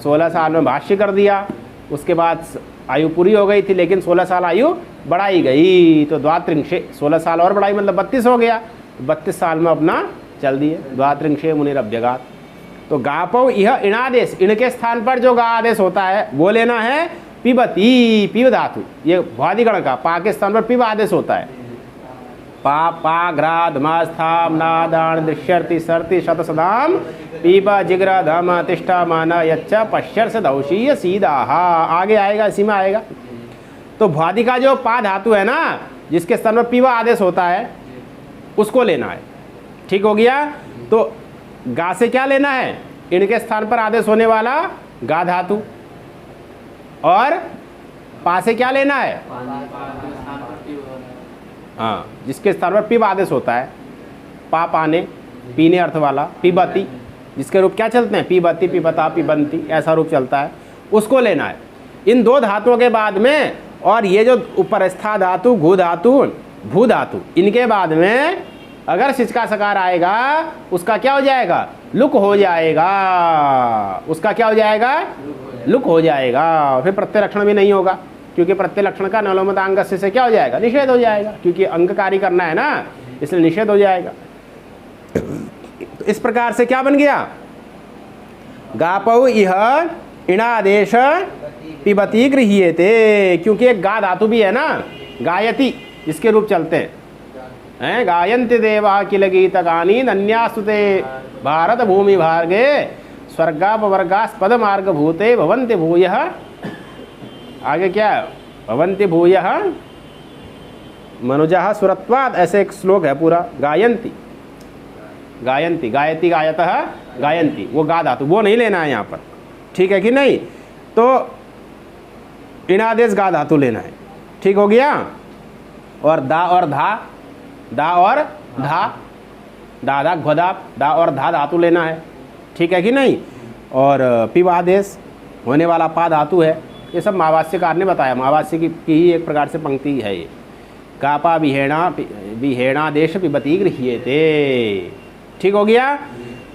16 साल में भाष्य कर दिया। उसके बाद आयु पूरी हो गई थी, लेकिन 16 साल आयु बढ़ाई गई, तो द्वात्रिंशे 16 साल और बढ़ाई मतलब 32 हो गया। 32 साल में अपना चल दिए। द्वात्रिंशे मुनिरभ्यगात। तो गापौ यह इणादेश, इनके स्थान पर जो गा आदेश होता है वो लेना है। पिबती, पिब धातु, ये भ्वादिगण का, पा के स्थान पर पिब आदेश होता है। पा पा घ्राद मास्थाम नादान दृश्यर्ति सर्ति शत सदाम पीपा जिग्र धम तिष्ठा मान यच्च पश्यर से दौशीय सीधा। आगे आएगा, इसी में आएगा। तो भ्वादि का जो पा धातु है ना, जिसके स्थान पर पीवा आदेश होता है, उसको लेना है। ठीक हो गया। तो गा से क्या लेना है, इनके स्थान पर आदेश होने वाला गा धातु, और पा से क्या लेना है, हाँ, जिसके स्थान पर पिब आदेश होता है। पा पाने, पीने अर्थ वाला, पिबती, जिसके रूप क्या चलते हैं, पिबती पिबता पिबंती, ऐसा रूप चलता है, उसको लेना है। इन दो धातुओं के बाद में, और ये जो उपरस्था धातु, घू धातु, भू धातु, इनके बाद में अगर सिच का सकार आएगा, उसका क्या हो जाएगा, लुक हो जाएगा। उसका क्या हो जाएगा, लुक हो जाएगा। फिर प्रत्यय भी नहीं होगा, क्योंकि प्रत्यय लक्षण का नलोमतांग से क्या हो जाएगा, निषेध हो जाएगा, क्योंकि अंगकारी करना है ना, इसलिए निषेध हो जाएगा। तो इस प्रकार से क्या बन गया, गापौ इह इणादेश पिबती गृह्येते, क्योंकि एक गा धातु भी है ना, गायति, जिसके रूप चलते हैं। गायन्ति देवा किल गीत गानी नन्यास्तुते भारत भूमि भार्गे स्वर्गापवर्गास्पद मार्ग भूते भवन्ति भूयः। आगे क्या है, भवन्ति भूयः मनुजः सुरत्वात्, ऐसे एक श्लोक है पूरा। गायन्ति, गायन्ति, गायति गायतः गायन्ति, वो गा धातु, वो नहीं लेना है यहाँ पर। ठीक है कि नहीं। तो इणादेश गा धातु लेना है। ठीक हो गया। और दा और धा दा और धा, दादा घदा, दा और धा धातु लेना है, ठीक है कि नहीं। और पिवादेश होने वाला पा धातु है। ये सब महाभाष्यकार ने बताया, महाभाष्य की ही एक प्रकार से पंक्ति है ये। कापा विहेणादेश पिबती गृह्येते, ठीक हो गया।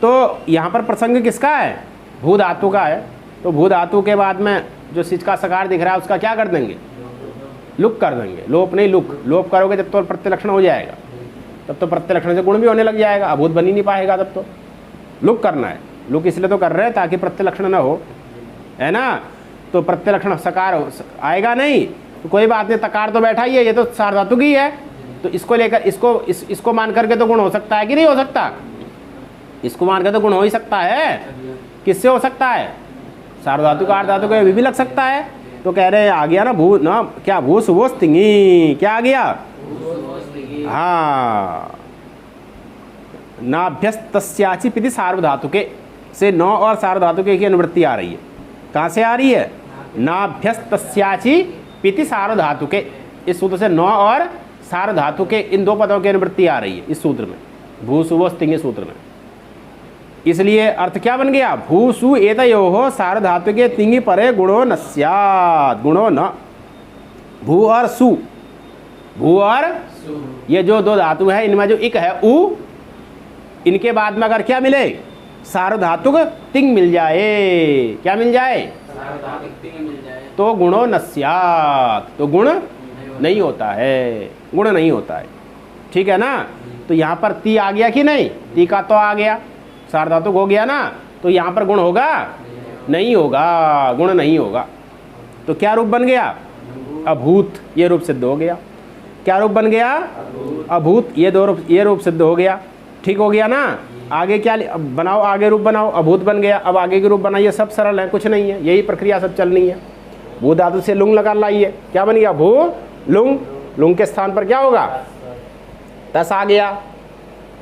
तो यहाँ पर प्रसंग किसका है? भू धातु का है। तो भू धातु के बाद में जो सिच का सकार दिख रहा है उसका क्या कर देंगे? लुक कर देंगे। लोप नहीं लुक, लोप करोगे जब तो प्रत्यलक्षण हो जाएगा, तब तो प्रत्यलक्षण से गुण भी होने लग जाएगा, अभूत बन ही नहीं पाएगा तब तो। लुक करना है, लुक इसलिए तो कर रहे हैं ताकि प्रत्यलक्षण ना हो, है ना। तो प्रत्यलक्षण सकार आएगा नहीं तो कोई बात नहीं, तकार तो बैठा ही है, ये तो सार्वधातु की है, तो इसको लेकर इसको मान करके तो गुण हो सकता है कि नहीं हो सकता? इसको मान कर तो गुण हो ही सकता है। किससे हो सकता है? सार्वधातु का अर्धातु का भी लग सकता है। तो कह रहे हैं आ गया ना भू ना, क्या भू सुवोस तिंगी, क्या आ गया? हाँ, नाभ्यस्तस्याचि पिति सार्वधातुके से नौ और सार्वधातुके की अनुवृत्ति आ रही है। कहाँ से आ रही है? नाभ्यस्तस्याचि पिति सार्वधातुके, इस सूत्र से नौ और सार्वधातुके इन दो पदों की अनुवृत्ति आ रही है इस सूत्र में, भू सुवोस तिंगी सूत्र में। इसलिए अर्थ क्या बन गया? भू सु एतयोः सार्वधातुके तिंगी परे गुणो न स्यात्, गुणो न। भू और सु, भू और ये जो दो धातु है इनमें जो इक है उ, इनके बाद में अगर क्या मिले? सार्वधातुक तिंग मिल जाए। क्या मिल जाए? तो गुणो न स्यात्, तो गुण नहीं होता है, गुण नहीं होता है, ठीक है ना। तो यहाँ पर ती आ गया कि नहीं? ती का तो आ गया, सार्वधातुक हो गया ना, तो यहाँ पर गुण होगा? नहीं होगा, गुण नहीं होगा। तो क्या रूप बन गया? अभूत, ये रूप सिद्ध हो गया। क्या रूप बन गया? अभूत, ये रूप सिद्ध हो गया, ठीक हो गया ना। आगे क्या बनाओ? आगे रूप बनाओ, अभूत बन गया। अब आगे के रूप बनाइए, सब सरल है, कुछ नहीं है, यही प्रक्रिया सब चलनी है। भू धातु से लुंग लगा लाइए, क्या बन गया? भू लुंग, लुंग के स्थान पर क्या होगा? तस आ गया,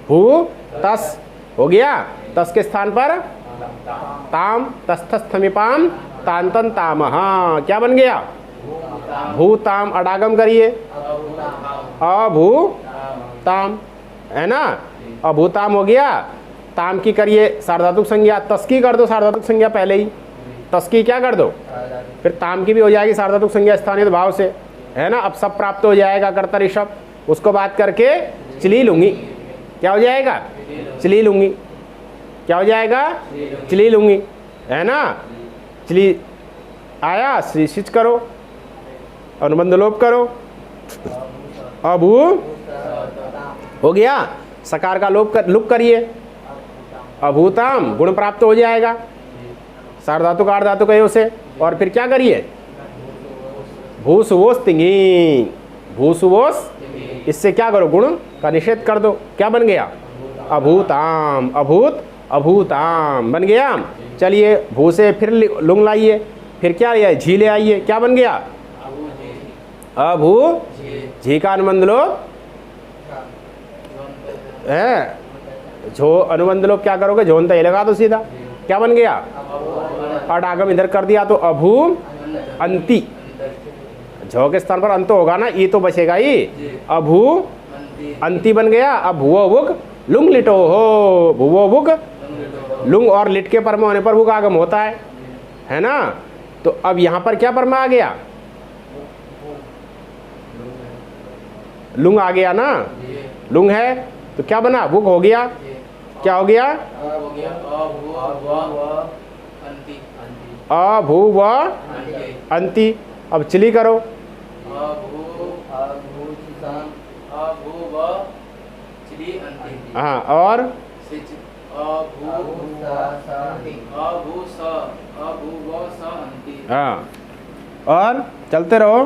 भू तस हो गया, तस के स्थान पर ताम, तस्थस्थमिपाम तांतन तामहा, क्या बन गया? भूताम, अडागम करिए, अभूताम, है ना। अभूताम हो गया, ताम की करिए सार्वधातुक संज्ञा, तस की कर दो सार्वधातुक संज्ञा पहले ही, तस की क्या कर दो, फिर ताम की भी हो जाएगी सार्वधातुक संज्ञा स्थानित भाव से, है ना। अब सब प्राप्त हो जाएगा कर्ता ऋषभ, उसको बात करके चली लूंगी, क्या हो जाएगा? चली लूंगी, क्या हो जाएगा? चली लूंगी, है ना। चली आया, श्री सिच करो, अनुबंध लोप करो, अभू हो गया, सकार का लोप कर, लुक करिए, अभूताम, गुण प्राप्त हो जाएगा सार्वधातु का अर्धातु कहो से। और फिर क्या करिए? भू सुवोस तिंगी, भू सुवोस, इससे क्या करो? गुण का निषेध कर दो, क्या बन गया? अभूताम, अभूत अभूताम बन गया। चलिए भू से फिर लुंग लाइए, फिर क्या लिया? झी ले आइए, क्या बन गया? अभू, झी का अनुबंध लोप है, झो अनुबंध लोप क्या करोगे? झोंता ही लगा दो सीधा, क्या बन गया? अडागम इधर कर दिया तो अभू अंति, झो के स्थान पर अंत होगा ना, ई तो बचेगा ही, अभू अंति बन गया। अब भुवो बुक लुंग लिटो हो, भुवो बुक लुंग और लिट के परमा होने पर बुक आगम होता है ना। तो अब यहाँ पर क्या परमा आ गया? लुंग आ गया ना, लुंग है तो क्या बना? बुक हो गया, क्या हो गया? अभू व अंति। अब चली करो, हाँ, और हाँ, और चलते रहो।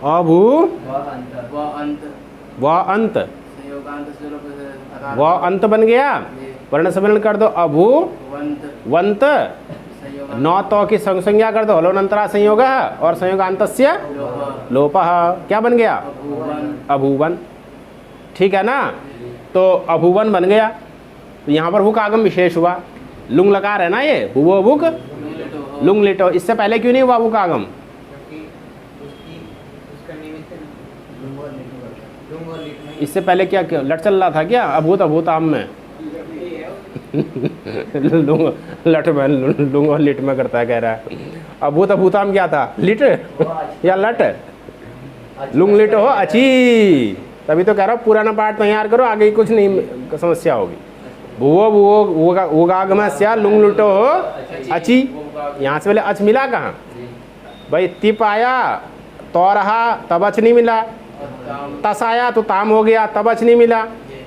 अभू व अंत, व अंत बन गया, वर्ण सम्मेलन कर दो, अभू वंत, नौ तो की संज्ञा कर दो, हलोनंतरा संयोग और संयोगांतस्य लोपः, क्या बन गया? अभुवन, ठीक है ना। तो अभुवन बन गया, तो यहाँ पर हुक आगम विशेष हुआ, लुंग लकार है ना, ये भुवो बुक लुंग लिटो। इससे पहले क्यों नहीं हुआ वो का आगम? इससे पहले क्या क्या लट चल रहा था क्या अभूत अभूताम में? लट में लुंग और लिट में करता है कह रहा है। अभूत अभूताम क्या था? लिट या लट? लुंग लिट हो अची। तभी तो कह रहा हूँ पुराना पाठ तैयार करो, आगे कुछ नहीं समस्या होगी। भुवो भुवो उगागम से लुंग लुटो हो अची। यहाँ से पहले अच मिला कहाँ भाई? तिप आया तो रहा तब अच नहीं मिला, तस आया तो ताम हो गया तब अच नहीं मिला।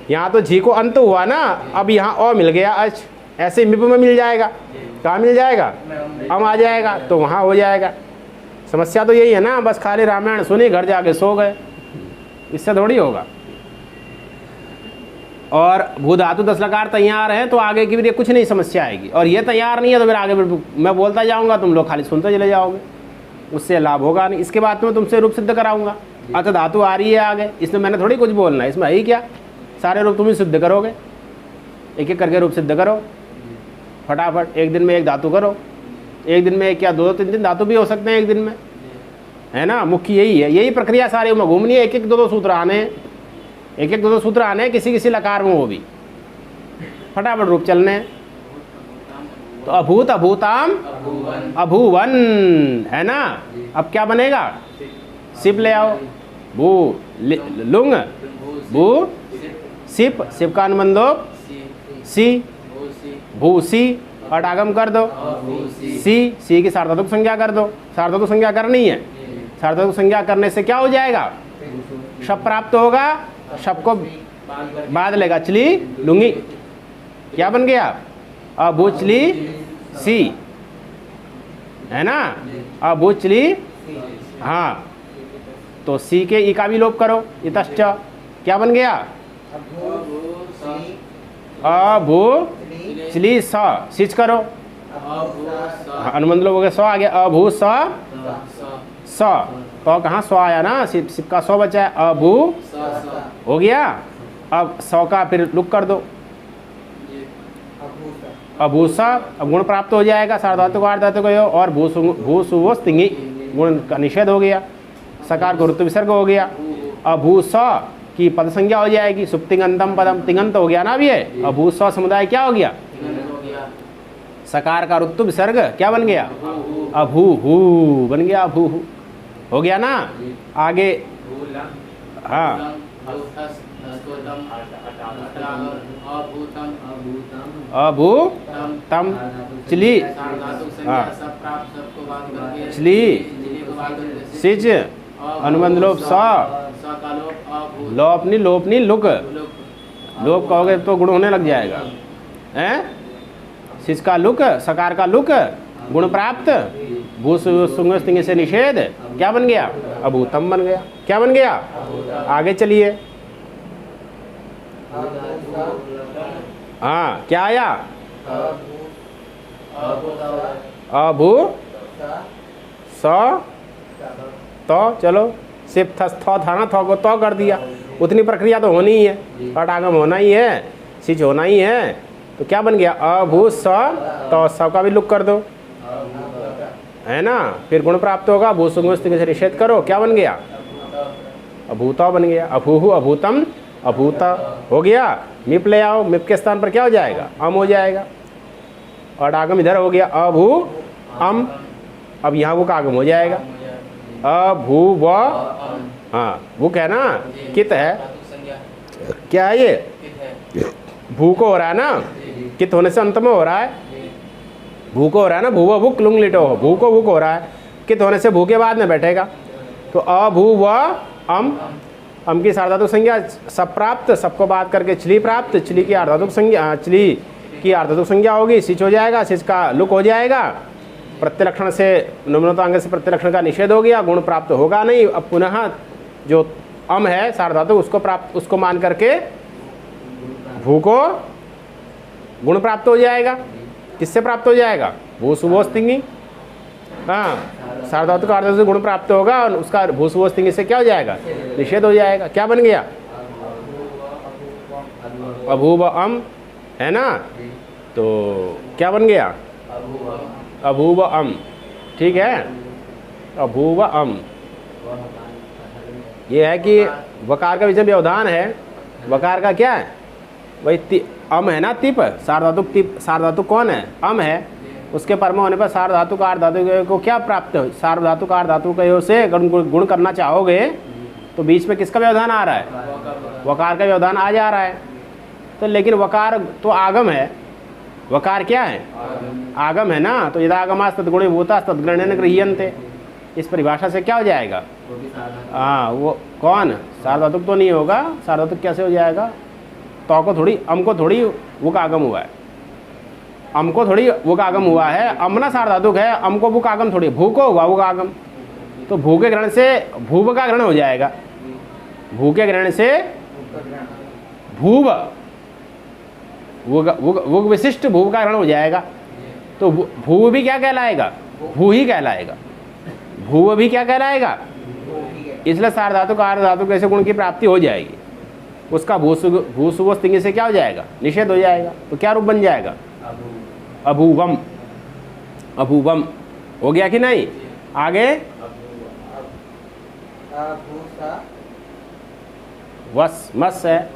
यहाँ तो झी को अंत हुआ ना, अब यहाँ ओ मिल गया अच। ऐसे मिप में मिल जाएगा, कहाँ मिल जाएगा? अम आ जाएगा तो वहाँ हो जाएगा। समस्या तो यही है ना, बस खाली रामायण सुनी घर जाके सो गए, इससे थोड़ी होगा। और भू धातु 10 लकार तैयार है तो आगे की भी कुछ नहीं समस्या आएगी। और ये तैयार नहीं है तो फिर आगे मैं बोलता जाऊँगा, तुम लोग खाली सुनते चले जाओगे, उससे लाभ होगा नहीं। इसके बाद में तुमसे रूप सिद्ध कराऊंगा। अच्छा धातु आ रही है आगे, इसमें मैंने थोड़ी कुछ बोलना है, इसमें है ही क्या, सारे रूप तुम ही सिद्ध करोगे। एक एक करके रूप सिद्ध करो फटाफट, एक दिन में एक धातु करो। एक दिन में क्या 2-2 3-3 धातु भी हो सकते हैं एक दिन में, है ना। मुख्य यही है, यही प्रक्रिया सारी में घूमनी है। एक एक 2-2 सूत्र आने, एक एक 2-2 सूत्र आने किसी किसी लकार में, वो भी फटाफट रूप चलने हैं। तो अभूत अभूताम अभुवन है ना। अब क्या बनेगा? सिप ले आओ। भू लुंग भू सिप, सिप का अनुबंधोप सी, भू सी अटागम कर दो सी, सी की सार्वधातुक संज्ञा कर दो। सार्वधातुक संज्ञा करनी है, सार्वधातुक संज्ञा करने से क्या हो जाएगा? शब प्राप्त होगा, शब को बाद लेगा चली लुंगी। क्या बन गया? अबुचली सी, है ना। अबुचली, हाँ तो सी के ई का भी लोप करो, इतश्च क्या बन गया? अभू चली स, सिच करो, अनुबंध लोग हो गया, स आ गया। अभू स स, तो कहाँ सौ आया ना, सिप का 100 बचा है। अभू हो गया। अब 100 का फिर लुक कर दो, अभूसा। अब गुण प्राप्त हो जाएगा, सार्वधातुक आर्धातुक और भूसुवो स्तिंगी, गुण का निषेध हो गया। सकार को ऋतु विसर्ग हो गया। अभूस की पद संज्ञा हो जाएगी, सुप्तिंगंतम पदम, तिंगंत हो गया ना। अब ये अभूस समुदाय क्या हो गया? सकार का ऋतु विसर्ग क्या बन गया? अभूहू बन गया, अभूहू हो गया ना। आगे हाँ अभू तम चली, हाँ चली सिच अनुबंध लोप स, लोपनी लोपनी लुक, लोप कहोगे तो गुण होने लग जाएगा, हैं। सिच का लुक, सकार का लुक, गुण प्राप्त, भू सुंग से निषेध, क्या बन गया? अभूतम बन गया। क्या बन गया? आगे चलिए, हाँ क्या आया? अभू स तो, चलो सिर्फ थो था ना, थो को तो कर दिया। उतनी प्रक्रिया तो होनी ही है, अटागम होना ही है, सिच होना ही है। तो क्या बन गया? अभू स, तो स का भी लुक कर दो, है ना। फिर गुण प्राप्त होगा, भू सुंग से निषेध करो, क्या बन गया? अभूता बन गया। अभूहु अभूतम अभूता हो गया। मिप ले आओ, मिप के स्थान पर क्या हो जाएगा? अम हो जाएगा। और आगम इधर हो गया, अभू अम। अब यहाँ वो का आगम हो जाएगा, अभू व, हाँ वो क्या ना, कित है, क्या है ये? भू को हो रहा है ना, कित होने से अंत में हो रहा है, भू को हो रहा है ना। भू भूक लुंग लिटो, भू को भूक हो रहा है, कित होने से भू के बाद में बैठेगा। तो अभू व अम की सार्वधातुक संज्ञा सब प्राप्त, सबको बात करके चली प्राप्त, चली की आर्धातुक संज्ञा, चली की आर्धातुक संज्ञा होगी, सिच हो जाएगा, सिच का लुक हो जाएगा। प्रत्यलक्षण से निम्नतांग से प्रत्यलक्षण का निषेध हो गया, गुण प्राप्त होगा नहीं। अब पुनः जो अम है सार्वधातुक, उसको प्राप्त, उसको मान करके भू को गुण प्राप्त हो जाएगा। किससे प्राप्त हो जाएगा? भू सुबोस्तिंगी, हाँ सार्वधातुक आर्धातुक गुण प्राप्त होगा और उसका भू सुबोस्तिंगी से क्या हो जाएगा? निषेध हो जाएगा। क्या बन गया? अभूव अम, है ना। तो क्या बन गया? अभूव अम, ठीक है, अभूव अम। ये है कि वकार का विषय व्यवधान है, वकार का क्या है, वही अम है ना, तिप, सार्वधातुक तिप, सार्वधातुक कौन है, अम है, उसके परम होने पर सार्वधातुक आर्ध धातु को क्या प्राप्त हो, सार्वधातुक आर्ध धातु के से गुण करना चाहोगे तो बीच में किसका व्यवधान आ रहा है, वकार का व्यवधान आ जा रहा है। तो लेकिन वकार तो आगम है, वकार क्या है, आगम है ना, तो यदागमास तद्गुणे भूता तद्गणेन गृह्यन्ते, इस परिभाषा से क्या हो जाएगा, हाँ वो कौन, सार्वधातुक तो नहीं होगा, सार्वधातुक कैसे हो जाएगा, तो को थोड़ी, अम को थोड़ी वो का आगम हुआ है, अम को थोड़ी वो का आगम हुआ है, अम ना सार्वधातुक है, अम को वो का आगम थोड़ी, भू को हुआ वो का आगम, तो भू के ग्रहण से भूव का ग्रहण हो जाएगा, भू के ग्रहण से भूव, वो विशिष्ट भूव का ग्रहण हो जाएगा, तो भू भी क्या कहलाएगा, भू ही कहलाएगा, भूव भी क्या कहलाएगा, इसलिए सार्वधातुक आर्ध धातुक ऐसे गुण की प्राप्ति हो जाएगी, उसका भूसुगो स्तिंग से क्या हो जाएगा, निषेध हो जाएगा, तो क्या रूप बन जाएगा, अभूवम, अभूवम हो गया कि नहीं। आगे वस मस है,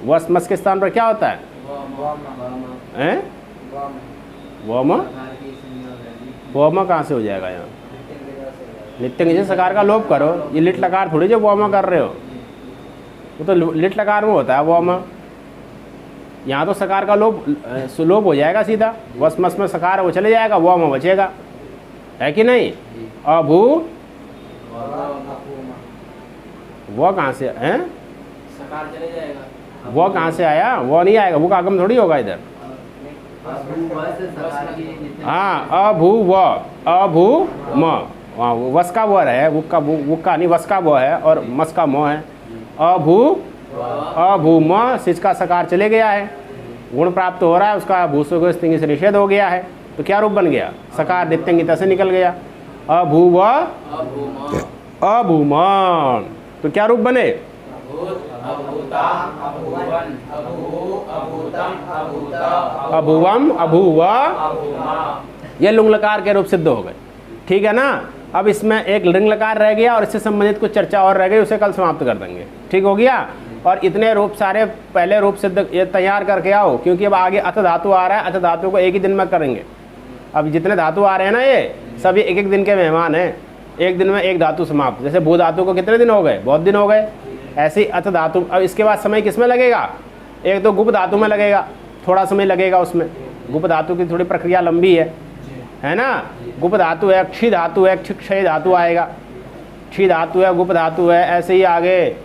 वस मस के स्थान पर क्या होता है, वम, वम कहाँ से हो जाएगा, यहाँ नित्य से सकार का लोप करो, ये लिट लकार थोड़ी जो वम कर रहे हो, वो तो लिट लकार में होता है वम, यहाँ तो सकार का लोप हो जाएगा सीधा, वस मस में सकार वो चले जाएगा, वम बचेगा, है कि नहीं। अभू वो कहाँ से है, सकार चले जाएगा, वो कहाँ से आया, वो नहीं आएगा, वो का आगम थोड़ी होगा इधर, हाँ अभू व, अभू म, वहाँ वस का वो है, वो का नहीं, वस का वो है और मस का मोह है, अभू, अभू म, सिच का सकार चले गया है, गुण प्राप्त हो रहा है, उसका भूसुगो स्तिंग से निषेध हो गया है, तो क्या रूप बन गया, सकार दिप्तंगिता से निकल गया, अभूव अभूमान, तो क्या रूप बने, अभुवम अभूव, ये लुंग लकार के रूप सिद्ध हो गए, ठीक है ना। अब इसमें एक लिंग लकार रह गया और इससे संबंधित कुछ चर्चा और रह गई, उसे कल समाप्त कर देंगे, ठीक हो गया। और इतने रूप सारे पहले रूप सिद्ध ये तैयार करके आओ, क्योंकि अब आगे अथ धातु आ रहा है, अथ धातु को एक ही दिन में करेंगे। अब जितने धातु आ रहे हैं ना, ये सभी एक एक दिन के मेहमान हैं, एक दिन में एक धातु समाप्त। जैसे भू धातु को कितने दिन हो गए, बहुत दिन हो गए, ऐसे ही अथ धातु। अब इसके बाद समय किस में लगेगा, एक तो गुप्त धातु में लगेगा, थोड़ा समय लगेगा उसमें, गुप्त धातु की थोड़ी प्रक्रिया लंबी है ना। गुप्त धातु है, क्षी धातु है, क्षय धातु आएगा, क्षी धातु है, गुप्त धातु है, ऐसे ही आगे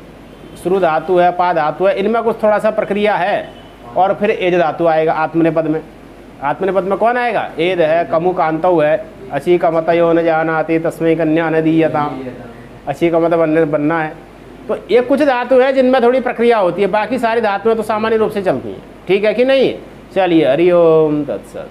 श्रु धातु है, पा धातु है, इनमें कुछ थोड़ा सा प्रक्रिया है। और फिर एज धातु आएगा आत्मनेपद में। आत्मनेपद में कौन आएगा, एद है, कमु कांतव है, अची का मतयो न जानाति तस्मै कन्या न दीयता, अची का मत बनना है। तो ये कुछ धातु है जिनमें थोड़ी प्रक्रिया होती है, बाकी सारी धातुएं तो सामान्य रूप से चलती हैं, ठीक है कि नहीं। चलिए, हरि ओम तत्सत।